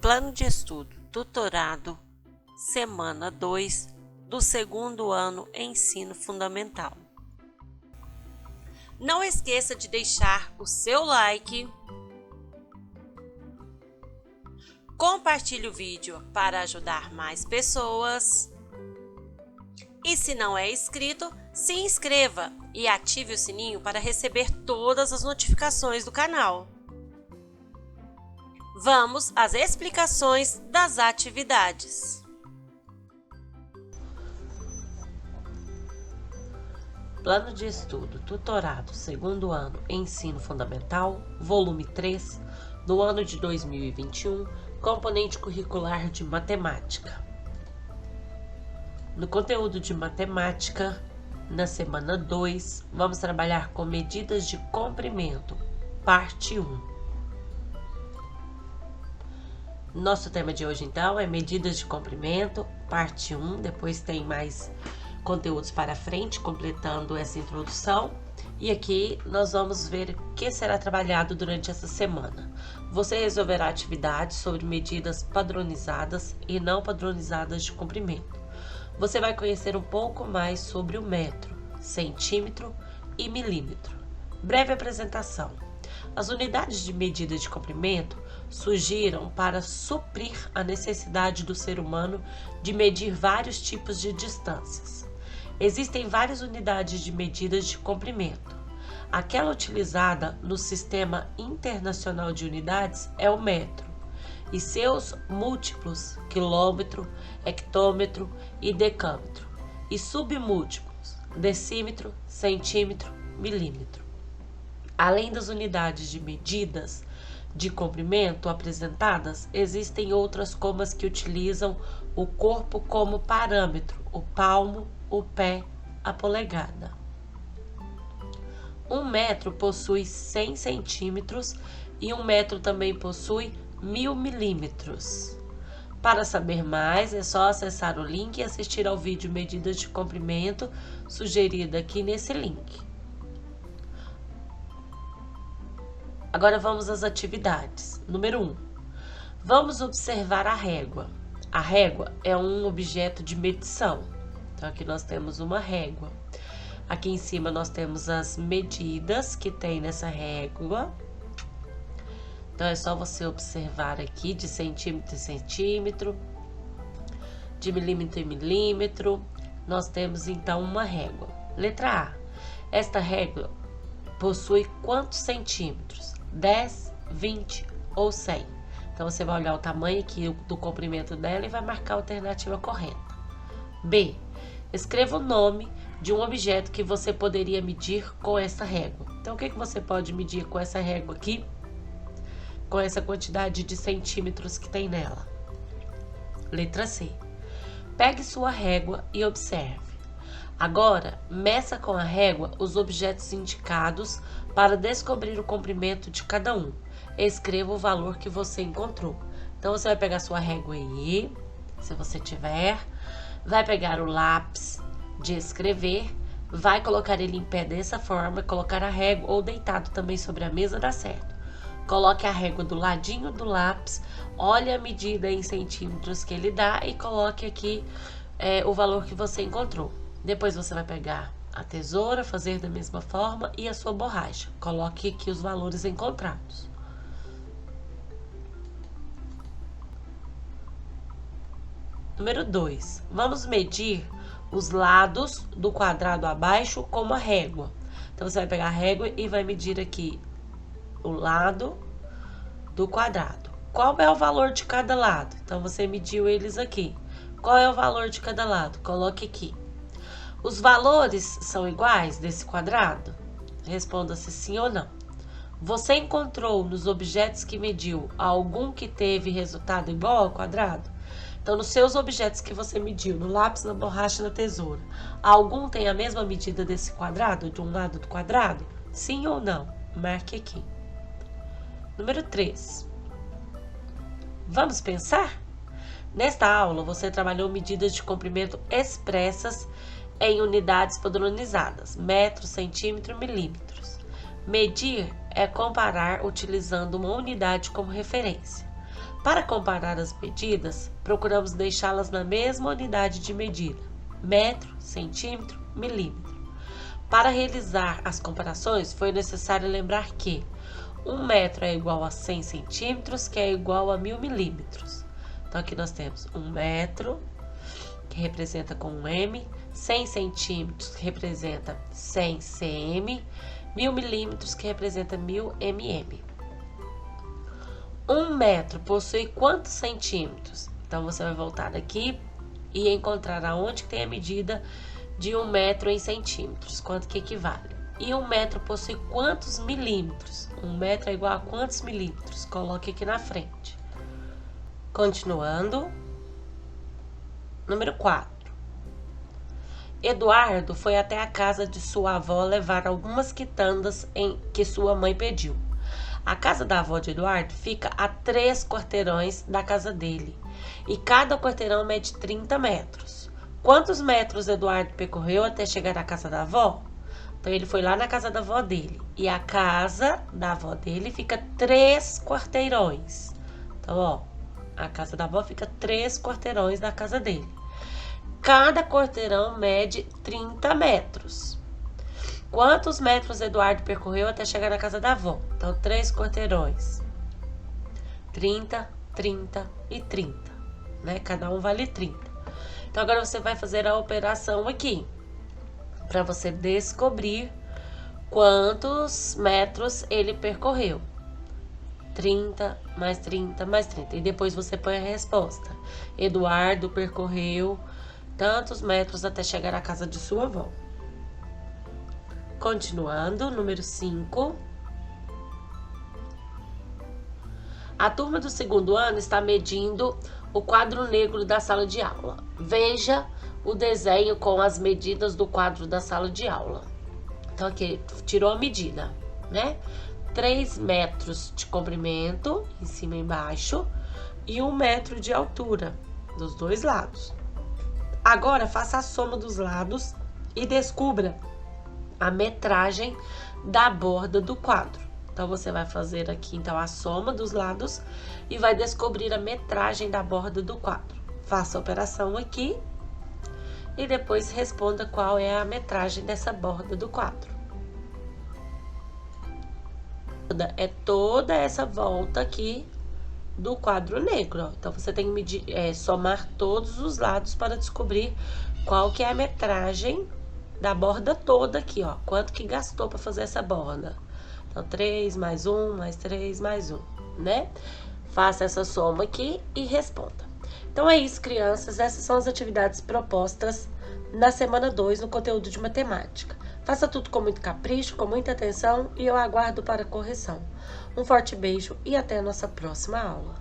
Plano de estudo, tutorado, semana 2 do segundo ano ensino fundamental. Não esqueça de deixar o seu like, compartilhe o vídeo para ajudar mais pessoas e, se não é inscrito, se inscreva e ative o sininho para receber todas as notificações do canal. Vamos às explicações das atividades. Plano de estudo, tutorado, segundo ano, ensino fundamental, volume 3, do ano de 2021, componente curricular de matemática. No conteúdo de matemática, na semana 2, vamos trabalhar com medidas de comprimento, parte 1. Nosso tema de hoje, então, é medidas de comprimento, parte 1. Depois tem mais conteúdos para frente, completando essa introdução. E aqui nós vamos ver o que será trabalhado durante essa semana. Você resolverá atividades sobre medidas padronizadas e não padronizadas de comprimento. Você vai conhecer um pouco mais sobre o metro, centímetro e milímetro. Breve apresentação. As unidades de medida de comprimento surgiram para suprir a necessidade do ser humano de medir vários tipos de distâncias. Existem várias unidades de medidas de comprimento. Aquela utilizada no Sistema Internacional de Unidades é o metro, e seus múltiplos, quilômetro, hectômetro e decâmetro, e submúltiplos, decímetro, centímetro, milímetro. Além das unidades de medidas de comprimento apresentadas, existem outras como as que utilizam o corpo como parâmetro, o palmo, o pé, a polegada. 1 metro possui 100 centímetros e 1 metro também possui 1000 milímetros. Para saber mais, é só acessar o link e assistir ao vídeo Medidas de Comprimento, sugerido aqui nesse link. Agora vamos às atividades. Número 1. Vamos observar a régua. A régua é um objeto de medição. Então, aqui nós temos uma régua. Aqui em cima nós temos as medidas que tem nessa régua. Então, é só você observar aqui de centímetro em centímetro, de milímetro em milímetro. Nós temos, então, uma régua. Letra A. Esta régua possui quantos centímetros? 10, 20 ou 100. Então, você vai olhar o tamanho aqui do comprimento dela e vai marcar a alternativa correta. B. Escreva o nome de um objeto que você poderia medir com essa régua. Então, o que você pode medir com essa régua aqui? Com essa quantidade de centímetros que tem nela. Letra C. Pegue sua régua e observe. Agora, meça com a régua os objetos indicados para descobrir o comprimento de cada um. Escreva o valor que você encontrou. Então, você vai pegar sua régua aí, se você tiver, vai pegar o lápis de escrever, vai colocar ele em pé dessa forma, colocar a régua ou deitado também sobre a mesa dá certo. Coloque a régua do ladinho do lápis, olhe a medida em centímetros que ele dá e coloque aqui o valor que você encontrou. Depois você vai pegar a tesoura, fazer da mesma forma e a sua borracha. Coloque aqui os valores encontrados. Número 2. Vamos medir os lados do quadrado abaixo com uma régua. Então, você vai pegar a régua e vai medir aqui o lado do quadrado. Qual é o valor de cada lado? Então, você mediu eles aqui. Qual é o valor de cada lado? Coloque aqui. Os valores são iguais desse quadrado? Responda se sim ou não. Você encontrou nos objetos que mediu algum que teve resultado igual ao quadrado? Então, nos seus objetos que você mediu, no lápis, na borracha, na tesoura, algum tem a mesma medida desse quadrado, de um lado do quadrado? Sim ou não? Marque aqui. Número 3. Vamos pensar? Nesta aula, você trabalhou medidas de comprimento expressas em unidades padronizadas, metros, centímetros, milímetros. Medir é comparar utilizando uma unidade como referência. Para comparar as medidas, procuramos deixá-las na mesma unidade de medida, metro, centímetro, milímetro. Para realizar as comparações, foi necessário lembrar que 1 metro é igual a 100 centímetros, que é igual a 1000 milímetros. Então, aqui nós temos 1 metro, que representa com um M, 100 centímetros, que representa 100 cm, 1000 milímetros, que representa 1000 mm. 1 metro possui quantos centímetros? Então, você vai voltar aqui e encontrar aonde tem a medida de 1 metro em centímetros, quanto que equivale. E 1 metro possui quantos milímetros? 1 metro é igual a quantos milímetros? Coloque aqui na frente. Continuando. Número 4. Eduardo foi até a casa de sua avó levar algumas quitandas que sua mãe pediu. A casa da avó de Eduardo fica a 3 quarteirões da casa dele, e cada quarteirão mede 30 metros. Quantos metros Eduardo percorreu até chegar à casa da avó? Então, ele foi lá na casa da avó dele, e a casa da avó dele fica 3 quarteirões. Então, ó, a casa da avó fica 3 quarteirões da casa dele. Cada quarteirão mede 30 metros. Quantos metros Eduardo percorreu até chegar na casa da avó? Então, 3 quarteirões. 30, 30 e 30, né? Cada um vale 30. Então, agora você vai fazer a operação aqui, para você descobrir quantos metros ele percorreu. 30 mais 30 mais 30. E depois você põe a resposta. Eduardo percorreu tantos metros até chegar à casa de sua avó. Continuando, número 5. A turma do segundo ano está medindo o quadro negro da sala de aula. Veja o desenho com as medidas do quadro da sala de aula. Então, aqui, tirou a medida, né? 3 metros de comprimento, em cima e embaixo, e 1 metro de altura, dos dois lados. Agora, faça a soma dos lados e descubra a metragem da borda do quadro. Então, você vai fazer aqui, então, a soma dos lados e vai descobrir a metragem da borda do quadro. Faça a operação aqui e depois responda qual é a metragem dessa borda do quadro. É toda essa volta aqui do quadro negro, ó. Então, você tem que medir, somar todos os lados para descobrir qual que é a metragem da borda toda aqui, ó. Quanto que gastou para fazer essa borda. Então, 3 mais 1, mais 3, mais 1, né? Faça essa soma aqui e responda. Então, é isso, crianças. Essas são as atividades propostas na semana 2 no conteúdo de matemática. Faça tudo com muito capricho, com muita atenção e eu aguardo para correção. Um forte beijo e até a nossa próxima aula.